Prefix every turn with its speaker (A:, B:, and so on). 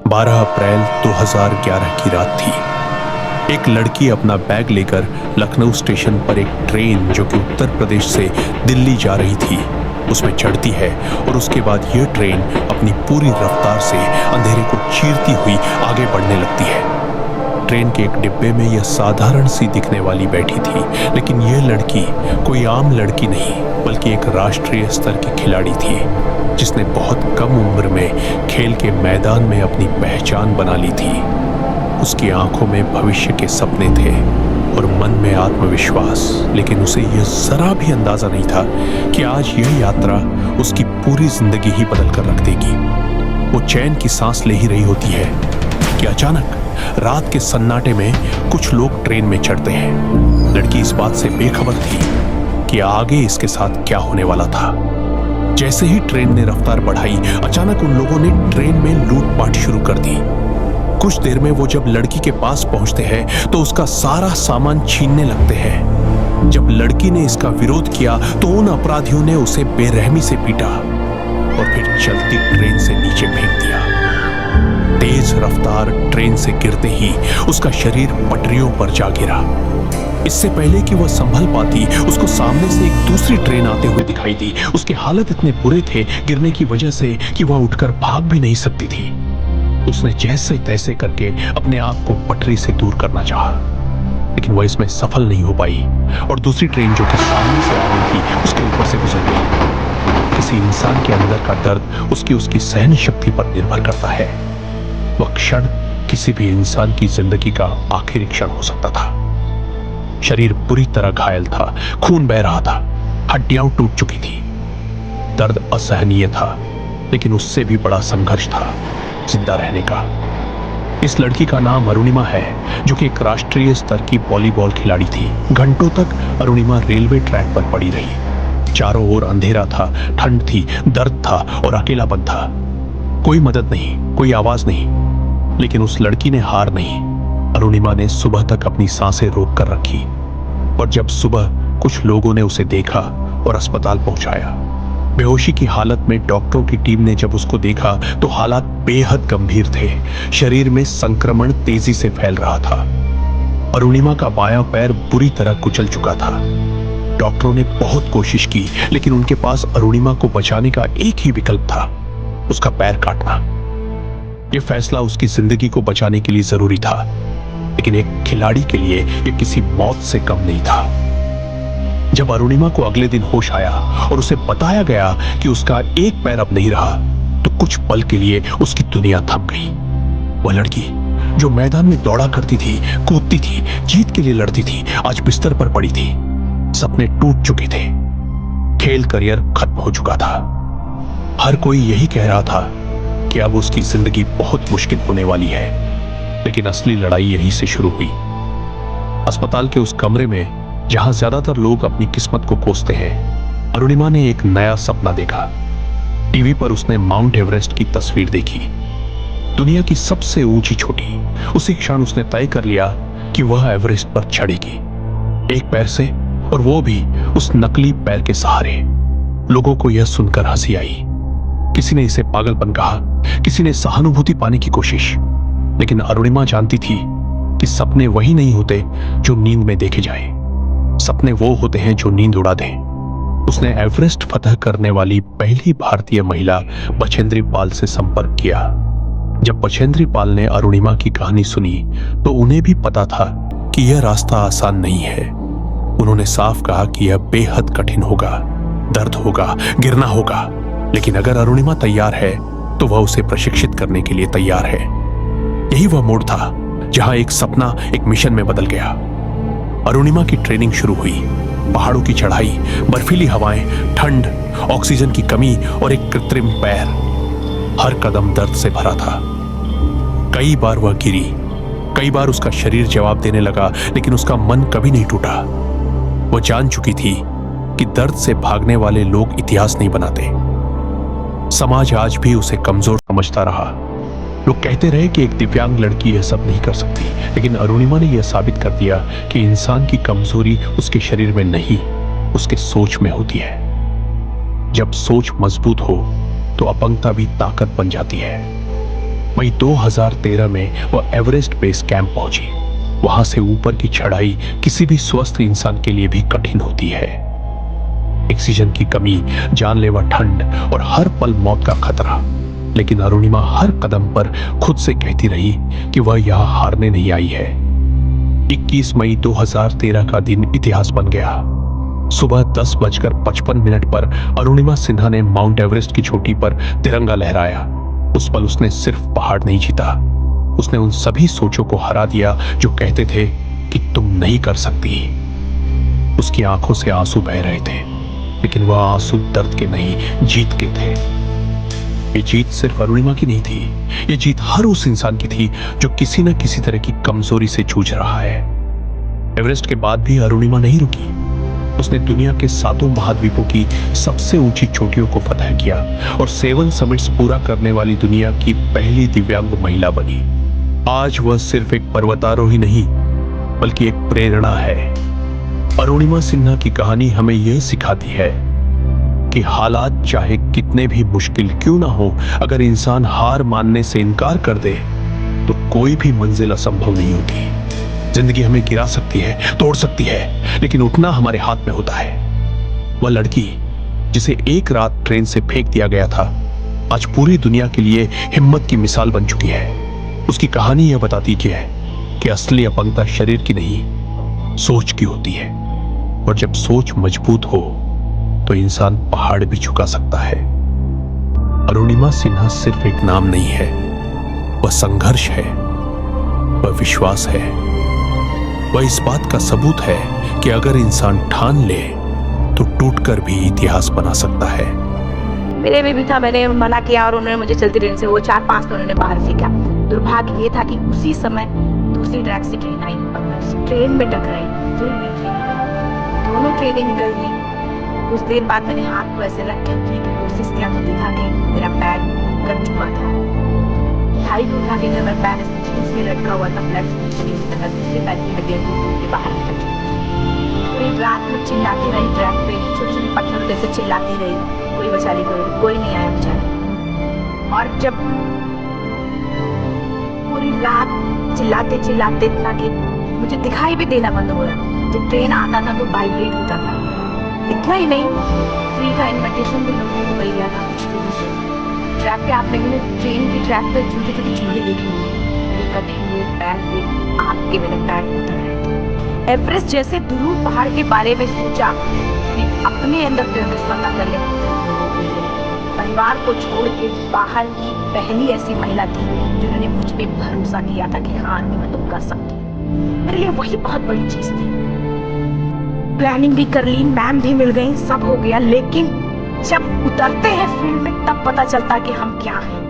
A: 12 अप्रैल 2011 की रात थी। एक लड़की अपना बैग लेकर लखनऊ स्टेशन पर एक ट्रेन जो कि उत्तर प्रदेश से दिल्ली जा रही थी उसमें चढ़ती है और उसके बाद यह ट्रेन अपनी पूरी रफ्तार से अंधेरे को चीरती हुई आगे बढ़ने लगती है। ट्रेन के एक डिब्बे में यह साधारण सी दिखने वाली बैठी थी, लेकिन यह लड़की कोई आम लड़की नहीं बल्कि एक राष्ट्रीय स्तर की खिलाड़ी थी जिसने बहुत कम उम्र में खेल के मैदान में अपनी पहचान बना ली थी। उसकी आंखों में भविष्य के सपने थे और मन में आत्मविश्वास, लेकिन उसे यह जरा भी अंदाजा नहीं था कि आज यह यात्रा उसकी पूरी जिंदगी ही बदल कर रख देगी। वो चैन की सांस ले ही रही होती है कि अचानक रात के सन्नाटे में कुछ लोग ट्रेन में चढ़ते हैं। लड़की इस बात से बेखबर थी कि आगे इसके साथ क्या होने वाला था। जैसे ही ट्रेन ने रफ्तार बढ़ाई, अचानक उन लोगों ने ट्रेन में लूटपाट शुरू कर दी। कुछ देर में वो जब लड़की के पास पहुंचते हैं तो उसका सारा सामान छीनने लगते हैं। जब लड़की ने इसका विरोध किया तो उन अपराधियों ने उसे बेरहमी से पीटा और फिर चलती ट्रेन से नीचे फेंक दिया। तेज रफ्तार ट्रेन से गिरते ही उसका शरीर पटरियों पर जा गिरा। इससे पहले कि वह संभल पाती, उसको सामने से एक दूसरी ट्रेन आते हुए दिखाई दी। उसके हालत इतने बुरे थे गिरने की वजह से कि वह उठकर भाग भी नहीं सकती थी। उसने जैसे तैसे करके अपने आप को पटरी से दूर करना चाहा, लेकिन वह इसमें सफल नहीं हो पाई और दूसरी ट्रेन जो कि सामने से आ रही थी उसके ऊपर से गुजर गई। किसी इंसान के अंदर का दर्द उसकी सहन शक्ति पर निर्भर करता है। वह क्षण किसी भी इंसान की जिंदगी का आखिरी क्षण हो सकता था। शरीर बुरी तरह घायल था, खून बह रहा था, हड्डियां टूट चुकी थी। दर्द असहनीय था, लेकिन उससे भी बड़ा संघर्ष था जिंदा रहने का। इस लड़की का नाम अरुणिमा है, जो कि एक राष्ट्रीय स्तर की वॉलीबॉल खिलाड़ी थी। घंटों तक अरुणिमा रेलवे ट्रैक पर पड़ी रही। चारों ओर अंधेरा था, ठंड थी, दर्द था और अकेलापन था। कोई मदद नहीं, कोई आवाज नहीं, लेकिन उस लड़की ने हार नहीं। अरुणिमा ने सुबह तक अपनी सांसें रोक कर रखी और जब सुबह कुछ लोगों ने उसे देखा और अस्पताल पहुंचाया। बेहोशी की हालत में डॉक्टरों की टीम ने जब उसको देखा तो हालात बेहद गंभीर थे। शरीर में संक्रमण तेजी से फैल रहा था। अरुणिमा का बायां पैर बुरी तरह कुचल चुका था। डॉक्टरों ने बहुत कोशिश की, लेकिन उनके पास अरुणिमा को बचाने का एक ही विकल्प था, उसका पैर काटना। यह फैसला उसकी जिंदगी को बचाने के लिए जरूरी था, लेकिन एक खिलाड़ी के लिए यह किसी मौत से कम नहीं था। जब अरुणिमा को अगले दिन होश आया और उसे बताया गया कि उसका एक पैर अब नहीं रहा, तो कुछ पल के लिए उसकी दुनिया थम गई। वह लड़की जो मैदान में दौड़ा करती थी, कूदती थी, जीत के लिए लड़ती थी, आज बिस्तर पर पड़ी थी। सपने टूट चुके थे, खेल करियर खत्म हो चुका था। हर कोई यही कह रहा था कि अब उसकी जिंदगी बहुत मुश्किल होने वाली है, लेकिन असली लड़ाई यहीं से शुरू हुई। अस्पताल के उस कमरे में जहां ज्यादातर लोग अपनी किस्मत को कोसते हैं, अरुणिमा ने एक नया सपना देखा। टीवी पर उसने माउंट एवरेस्ट की तस्वीर देखी, दुनिया की सबसे ऊंची चोटी। उसी क्षण उसने तय कर लिया कि वह एवरेस्ट पर चढ़ेगी, एक पैर से, और वो भी उस नकली पैर के सहारे। लोगों को यह सुनकर हंसी आई। किसी ने इसे पागलपन कहा, किसी ने सहानुभूति पाने की कोशिश, लेकिन अरुणिमा जानती थी कि सपने वही नहीं होते जो नींद में देखे जाए। सपने वो होते हैं जो नींद उड़ा दें। उसने एवरेस्ट फतह करने वाली पहली भारतीय महिला बछेंद्री पाल से संपर्क किया। जब बछेंद्री पाल ने अरुणिमा की कहानी सुनी तो उन्हें भी पता था कि यह रास्ता आसान नहीं है। उन्होंने साफ कहा कि यह बेहद कठिन होगा, दर्द होगा, गिरना होगा, लेकिन अगर अरुणिमा तैयार है तो वह उसे प्रशिक्षित करने के लिए तैयार है। यही वह मोड़ था जहां एक सपना एक मिशन में बदल गया। अरुणिमा की ट्रेनिंग शुरू हुई। पहाड़ों की चढ़ाई, बर्फीली हवाएं, ठंड, ऑक्सीजन की कमी और एक कृत्रिम पैर। हर कदम दर्द से भरा था। कई बार वह गिरी, कई बार उसका शरीर जवाब देने लगा, लेकिन उसका मन कभी नहीं टूटा। वह जान चुकी थी कि दर्द से भागने वाले लोग इतिहास नहीं बनाते। समाज आज भी उसे कमजोर समझता रहा। लोग कहते रहे कि एक दिव्यांग लड़की यह सब नहीं कर सकती, लेकिन अरुणिमा ने यह साबित कर दिया कि इंसान की कमजोरी उसके शरीर में नहीं, उसके सोच में होती है। जब सोच मजबूत हो तो अपंगता भी ताकत बन जाती है। मई 2013 में वह एवरेस्ट बेस कैंप पहुंची। वहां से ऊपर की चढ़ाई किसी भी स्वस्थ इंसान के लिए भी कठिन होती है। ऑक्सीजन की कमी, जानलेवा ठंड और हर पल मौत का खतरा। लेकिन अरुणिमा हर कदम पर खुद से कहती रही कि वह यहां हारने नहीं आई है। 21 मई 2013 का दिन इतिहास बन गया। सुबह 10:55 पर अरुणिमा सिन्हा ने माउंट एवरेस्ट की चोटी पर तिरंगा लहराया। उस पल उसने सिर्फ पहाड़ नहीं जीता, उसने उन सभी सोचों को हरा दिया जो कहते थे कि तुम नहीं कर सकती। उसकी आंखों से आंसू बह रहे थे, लेकिन वह आंसू दर्द के नहीं, जीत के थे। ये जीत सिर्फ अरुणिमा की नहीं थी, ये जीत हर उस इंसान की थी जो किसी न किसी तरह की कमजोरी से जूझ रहा है। एवरेस्ट के बाद भी अरुणिमा नहीं रुकी। उसने दुनिया के 7 महाद्वीपों की सबसे ऊंची चोटियों को फतह किया और 7 समिट्स पूरा करने वाली दुनिया की पहली दिव्यांग महिला बनी। आज वह सिर्फ एक पर्वतारोही नहीं, बल्कि एक प्रेरणा है। अरुणिमा सिन्हा की कहानी हमें यह सिखाती है कि हालात चाहे कितने भी मुश्किल क्यों ना हो, अगर इंसान हार मानने से इनकार कर दे तो कोई भी मंजिल असंभव नहीं होती। जिंदगी हमें गिरा सकती है, तोड़ सकती है, लेकिन उठना हमारे हाथ में होता है। वह लड़की जिसे एक रात ट्रेन से फेंक दिया गया था, आज पूरी दुनिया के लिए हिम्मत की मिसाल बन चुकी है। उसकी कहानी यह बताती है कि असली अपंगता शरीर की नहीं, सोच की होती है। और जब सोच मजबूत हो तो इंसान पहाड़ भी झुका सकता है। अरुणिमा सिन्हा सिर्फ एक नाम नहीं है, वह संघर्ष है, वह विश्वास है, वह इस बात का सबूत है कि अगर इंसान ठान ले तो टूटकर भी इतिहास बना सकता है।
B: मेरे में भी था, मैंने मना किया और उन्होंने मुझे चलती ट्रेन से वो 4-5 तो उन्होंने बाहर फेंका। दुर्भाग्य ये था कि उसी समय दूसरी ट्रैक से ट्रेन आई और मैं ट्रेन में टकराई। दोनों ट्रेनें निकल गई। कुछ देर बाद मैंने हाथ को ऐसे रख के उठने की कोशिश किया तो देखा कि मेरा पैर कट चुका था। थाई को उठा के जब मैं पैर से लटका हुआ था, फ्लैट दूसरे पैर की हड्डियां बाहर निकल गई। पूरी रात में चिल्लाती रही, ट्रैक पे छोटे-छोटे पत्थर जैसे चिल्लाती रही, कोई बचाने कोई नहीं आया बेचारा। और जब पूरी रात चिल्लाते इतना कि मुझे दिखाई भी देना बंद हो गया। जब ट्रेन आता था तो वाइब्रेट होता था। इतना ही नहीं, फ्री का इन्विटेशन भी लोगों को मिल गया था। ट्रैक पे आप लोगों ने ट्रेन की ट्रैक पे छोटे-छोटे चूहे देखे होंगे, कटे हुए पैर पे आपके मेरे पैर उतर रहे थे। एवरेस्ट जैसे दुरूह पहाड़ के बारे में सोचा, अपने अंदर फैसला कर लिया। परिवार को छोड़ के बाहर की पहली ऐसी महिला थी जिन्होंने मुझ पे भरोसा किया था कि हाँ मैं तुम कर सकती। मेरे लिए वही बहुत बड़ी चीज थी। प्लानिंग भी कर ली, मैम भी मिल गई, सब हो गया, लेकिन जब उतरते हैं फील्ड में तब पता चलता कि हम क्या हैं।